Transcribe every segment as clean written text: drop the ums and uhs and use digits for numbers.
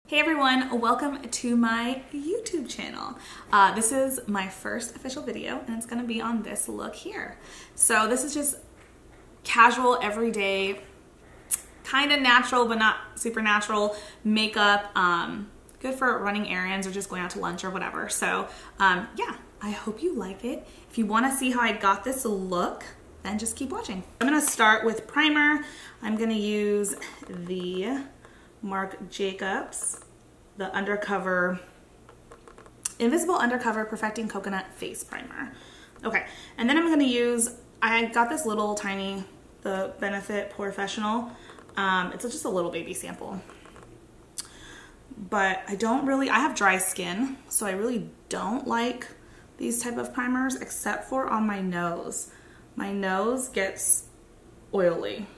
Hey everyone, welcome to my YouTube channel. This is my first official video and it's gonna be on this look here. So this is just casual, everyday, kind of natural but not super natural makeup. Good for running errands or just going out to lunch or whatever. So yeah, I hope you like it. If you wanna see how I got this look, then just keep watching. I'm gonna start with primer. I'm gonna use the Marc Jacobs, the Invisible Undercover Perfecting Coconut Face Primer. Okay, and then I'm gonna use, I got this little tiny, the Benefit Porefessional. It's just a little baby sample. But I have dry skin, so I really don't like these type of primers except for on my nose. My nose gets oily.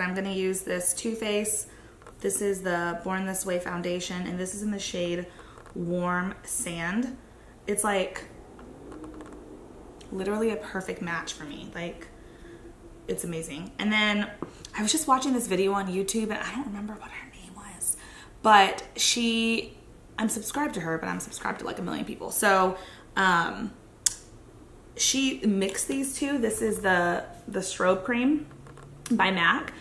I'm gonna use this Too Faced. This is the Born This Way foundation, and this is in the shade Warm Sand. It's like literally a perfect match for me. Like, it's amazing. And then I was just watching this video on YouTube, and I don't remember what her name was, but I'm subscribed to her, but I'm subscribed to like a million people. So she mixed these two. This is the Strobe Cream by MAC.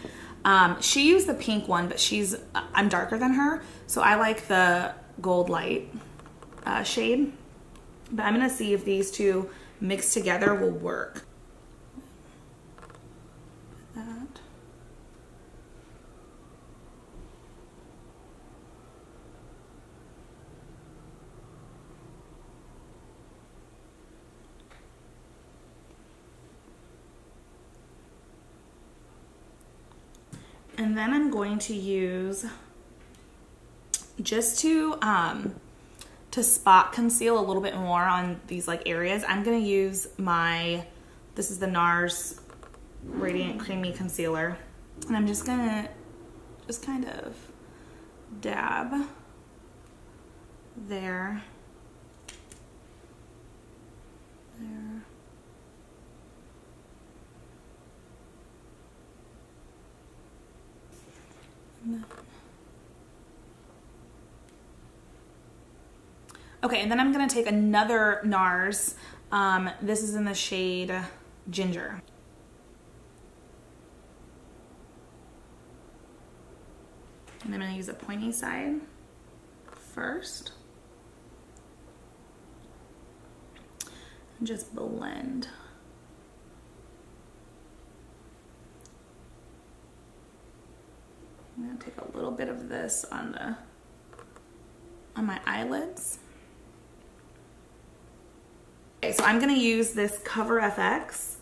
She used the pink one, but I'm darker than her, so I like the Gold Light shade. But I'm gonna see if these two mixed together will work. Put that. And then I'm going to use, just to spot conceal a little bit more on these like areas, I'm gonna use this is the NARS Radiant Creamy Concealer. And I'm just gonna kind of dab there. There. Okay, and then I'm gonna take another NARS. This is in the shade Ginger. And I'm gonna use a pointy side first. And just blend. I'm gonna take a little bit of this on my eyelids. Okay, so I'm gonna use this Cover FX.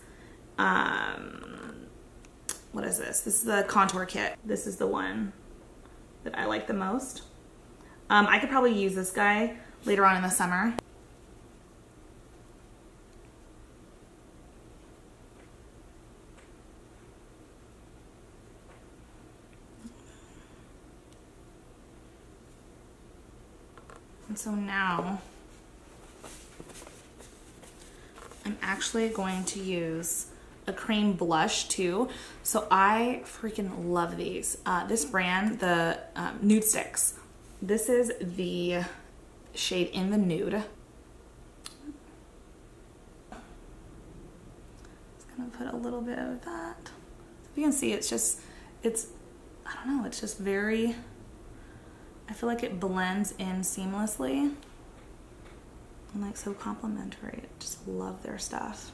What is this? This is the contour kit. This is the one that I like the most. I could probably use this guy later on in the summer. And so now I'm actually going to use a cream blush too. So I freaking love these. This brand, the Nude Sticks. This is the shade In the Nude. Just gonna put a little bit of that. If you can see, it's I don't know, it's just very, I feel like it blends in seamlessly and like so complimentary. I just love their stuff.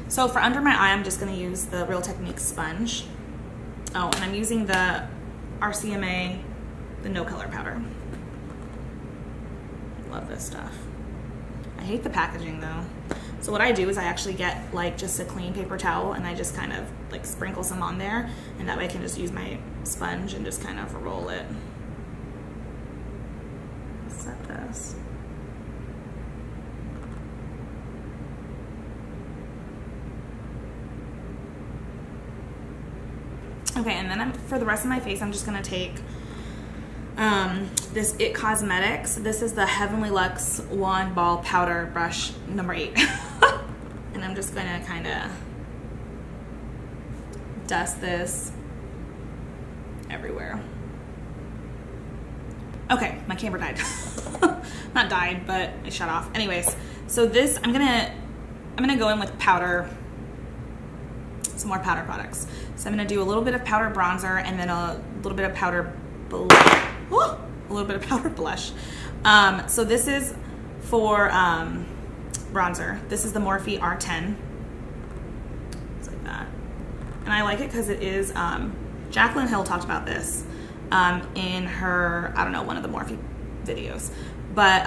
So for under my eye, I'm just gonna use the Real Techniques sponge. Oh, and I'm using the RCMA, the No Color Powder. Love this stuff. I hate the packaging though. So what I do is I actually get like just a clean paper towel and I just kind of like sprinkle some on there, and that way I can just use my sponge and just kind of roll it. Set this. Okay, and then for the rest of my face, I'm just gonna take this IT Cosmetics. This is the Heavenly Luxe Wand Ball Powder Brush number 8. And I'm I'm just gonna kind of dust this everywhere. Okay, my camera died. Not died, but it shut off. Anyways, so this, I'm gonna go in with powder, some more powder products. So I'm gonna do a little bit of powder bronzer and then a little bit of powder blush. A little bit of powder blush. So this is for bronzer. This is the Morphe R10. It's like that. And I like it because it is, Jaclyn Hill talked about this in her, I don't know, one of the Morphe videos. But,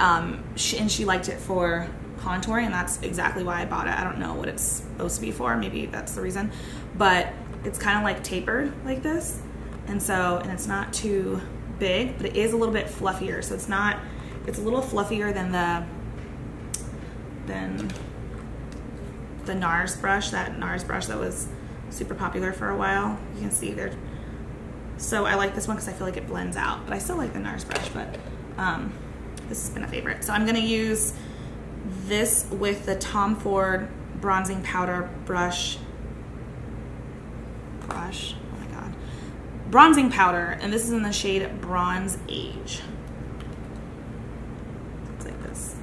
she liked it for contouring, and that's exactly why I bought it. I don't know what it's supposed to be for. Maybe that's the reason. But it's kind of like tapered like this. And so, and it's not too big, but it is a little bit fluffier. So it's not, it's a little fluffier than the NARS brush, that NARS brush that was super popular for a while. You can see there. So I like this one because I feel like it blends out, but I still like the NARS brush, but this has been a favorite. So I'm gonna use this with the Tom Ford bronzing powder brush. Oh my God. Bronzing powder, and this is in the shade Bronze Age. Looks like this.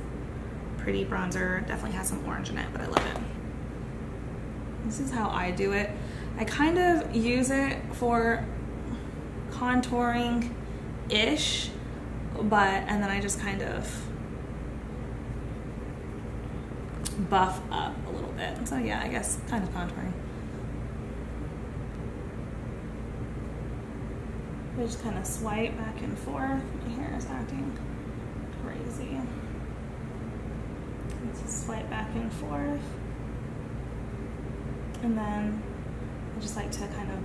Pretty bronzer, definitely has some orange in it, but I love it. This is how I do it. I kind of use it for contouring-ish, and then I just kind of buff up a little bit. So yeah, I guess kind of contouring. I just kind of swipe back and forth. My hair is acting crazy. Just swipe back and forth. And then I just like to kind of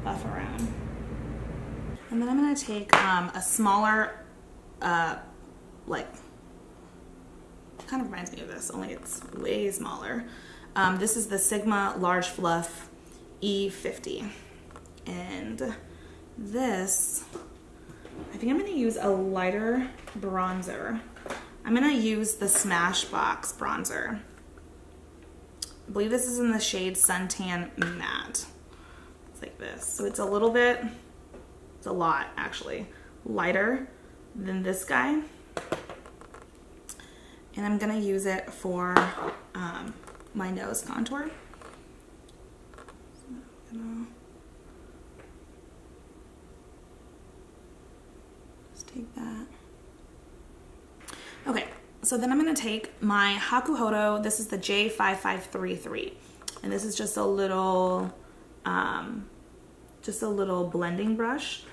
buff around. And then I'm gonna take a smaller, like, kind of reminds me of this, only it's way smaller. This is the Sigma Large Fluff E50. And this, I think I'm gonna use a lighter bronzer. I'm gonna use the Smashbox bronzer. I believe this is in the shade Suntan Matte. It's like this. So it's a little bit, it's a lot actually, lighter than this guy. And I'm gonna use it for my nose contour. So I'm gonna just take that. Okay, so then I'm gonna take my Hakuhodo. This is the J5533, and this is just a little blending brush.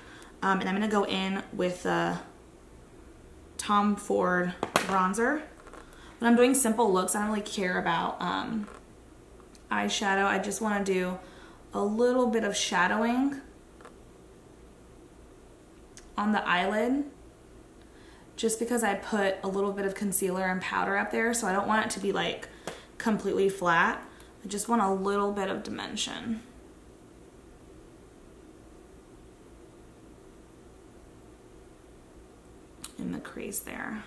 And I'm gonna go in with the Tom Ford bronzer. When I'm doing simple looks, I don't really care about eyeshadow. I just wanna do a little bit of shadowing on the eyelid, just because I put a little bit of concealer and powder up there, so I don't want it to be like completely flat. I just want a little bit of dimension. In the crease there.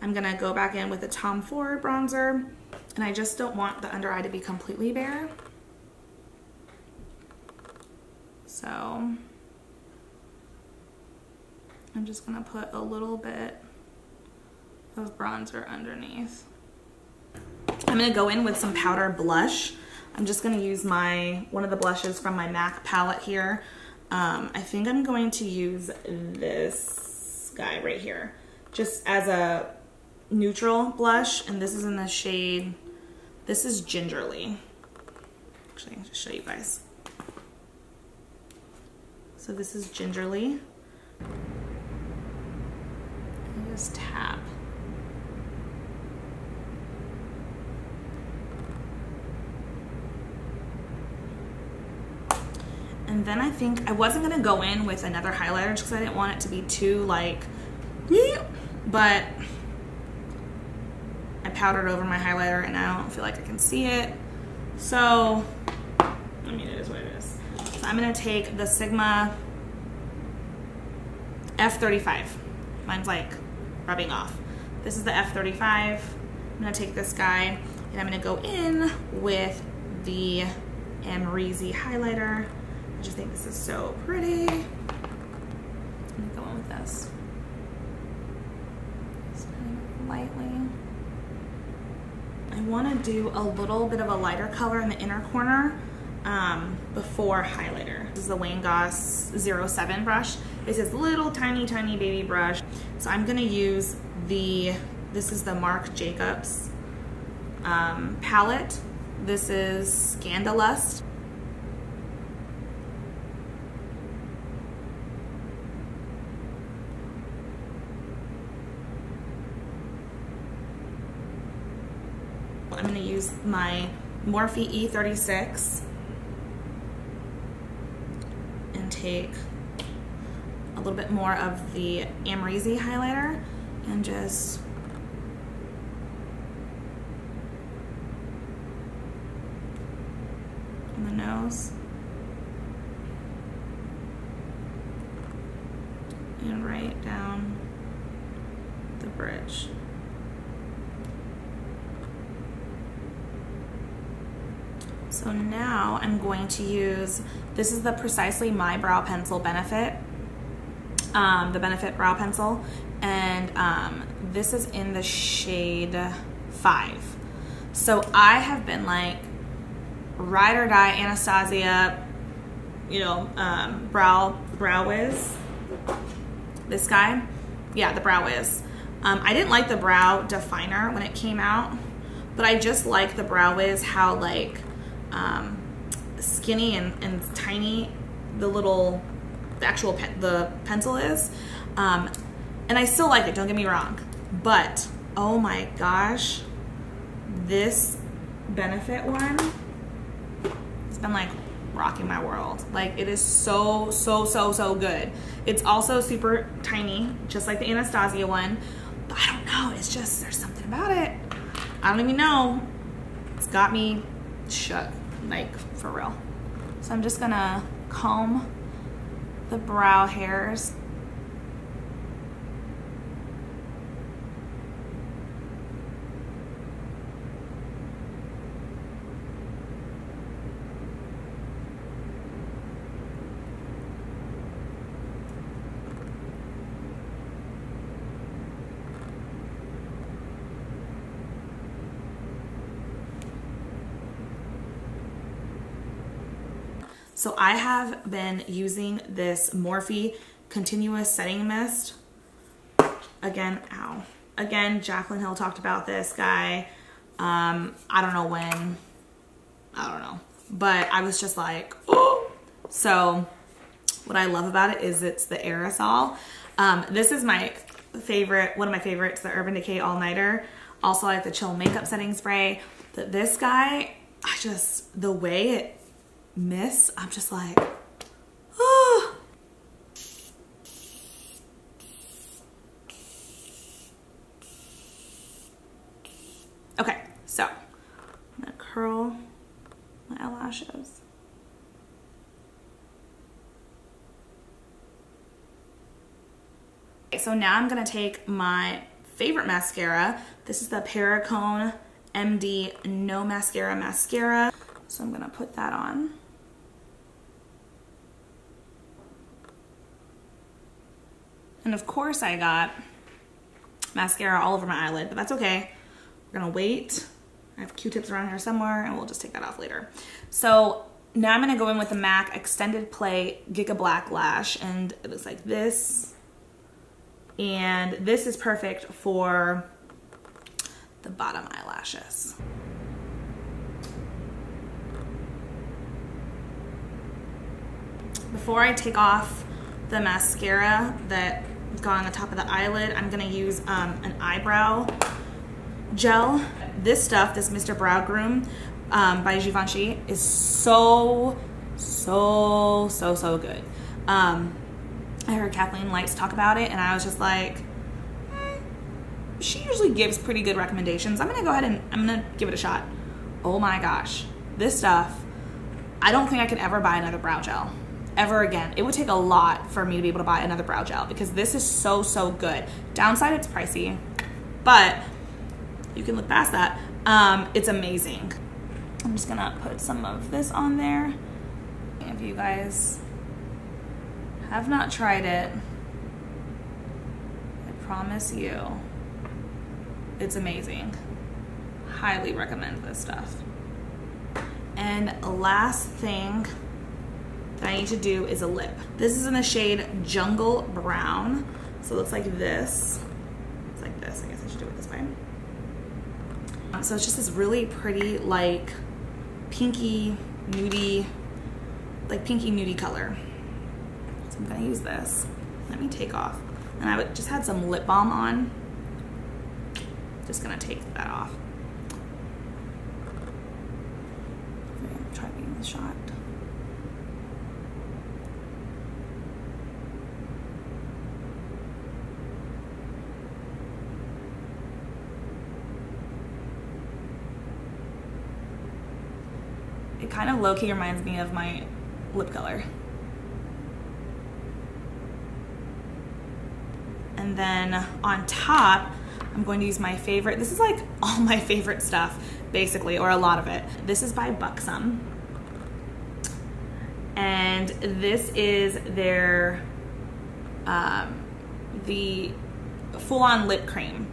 I'm gonna go back in with the Tom Ford bronzer, and I just don't want the under eye to be completely bare. So I'm just gonna put a little bit of bronzer underneath. I'm gonna go in with some powder blush. I'm just gonna use one of the blushes from my MAC palette here. I think I'm going to use this guy right here, just as a neutral blush, and this is in the shade, this is Gingerly. Actually, I'll just show you guys. So this is Gingerly. And just tap. And then I think I wasn't gonna go in with another highlighter just because I didn't want it to be too like, but I powdered over my highlighter and I don't feel like I can see it. So, I mean, it is what it is. So I'm gonna take the Sigma F35. Mine's like rubbing off. This is the F35. I'm gonna take this guy, And I'm gonna go in with the Amrezy highlighter. I just think this is so pretty. I'm gonna go in with this. Just kind of lightly. I wanna do a little bit of a lighter color in the inner corner before highlighter. This is the Wayne Goss 07 brush. It's this little tiny baby brush. So I'm gonna use this is the Marc Jacobs palette. This is Scandalust. I'm gonna use my Morphe E36 and take a little bit more of the Amrezy highlighter and just on the nose and right down the bridge. So now I'm going to use, this is the Precisely My Brow Pencil Benefit, the Benefit Brow Pencil, and this is in the shade 5. So I have been like ride or die Anastasia, you know, Brow Wiz, this guy, yeah, the Brow Wiz. I didn't like the Brow Definer when it came out, but I just like the Brow Wiz, how like skinny and tiny the actual the pencil is, and I still like it, don't get me wrong, but oh my gosh, this Benefit one, it's been like rocking my world. Like it is so good. It's also super tiny, just like the Anastasia one, but I don't know, it's just, there's something about it, I don't even know, it's got me shook, like for real. So I'm just gonna comb the brow hairs. So I have been using this Morphe Continuous Setting Mist. Again, ow. Again, Jaclyn Hill talked about this guy. I don't know when, I don't know. But I was just like, oh. So what I love about it is it's the aerosol. This is my favorite, one of my favorites, the Urban Decay All Nighter. Also I like the Chill Makeup Setting Spray. But this guy, I just, the way it mists, I'm just like, oh. Okay, so I'm gonna curl my eyelashes. Okay, so now I'm gonna take my favorite mascara. This is the Perricone MD No Mascara Mascara. So I'm gonna put that on. And of course I got mascara all over my eyelid, but that's okay. We're gonna wait. I have Q-tips around here somewhere and we'll just take that off later. So now I'm gonna go in with the MAC Extended Play Giga Black Lash, and it looks like this. And this is perfect for the bottom eyelashes. Before I take off the mascara that got on the top of the eyelid, I'm gonna use an eyebrow gel. This stuff, this Mr. Brow Groom by Givenchy, is so good. I heard Kathleen Lights talk about it and I was just like, she usually gives pretty good recommendations. I'm gonna go ahead and I'm gonna give it a shot. Oh my gosh, this stuff, I don't think I could ever buy another brow gel ever again. It would take a lot for me to be able to buy another brow gel because this is so good. Downside, it's pricey, but you can look past that. It's amazing. I'm just gonna put some of this on there. If you guys have not tried it, I promise you, it's amazing. Highly recommend this stuff. And last thing that I need to do is a lip. This is in the shade Jungle Brown. So it looks like this. It's like this. I guess I should do it this way. So it's just this really pretty, like pinky nudie, color. So I'm gonna use this. Let me take off. And I just had some lip balm on. Just gonna take that off. Try being the shot. It kind of low-key reminds me of my lip color. And then on top, I'm going to use my favorite. This is like all my favorite stuff, basically, or a lot of it. This is by Buxom. And this is their, the full-on lip cream.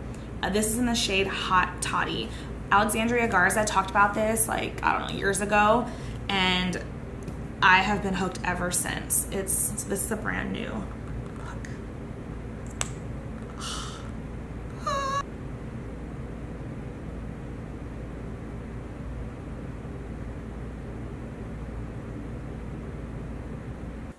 This is in the shade Hot Toddy. Alexandria Garza talked about this like, I don't know, years ago, and I have been hooked ever since. This is a brand new look.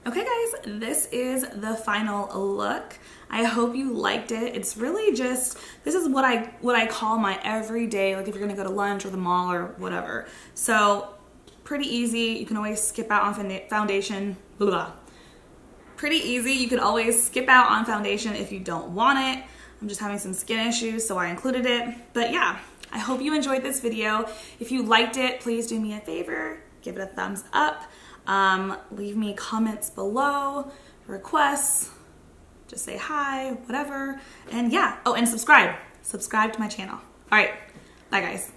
Okay guys, this is the final look. I hope you liked it. It's really just, this is what I call my everyday, like if you're gonna go to lunch or the mall or whatever. So pretty easy. You can always skip out on foundation. Blah, blah. Pretty easy. You can always skip out on foundation if you don't want it. I'm just having some skin issues, so I included it. But yeah, I hope you enjoyed this video. If you liked it, please do me a favor, give it a thumbs up. Leave me comments below, requests, just say hi, whatever. And yeah, oh, and subscribe to my channel. All right, bye guys.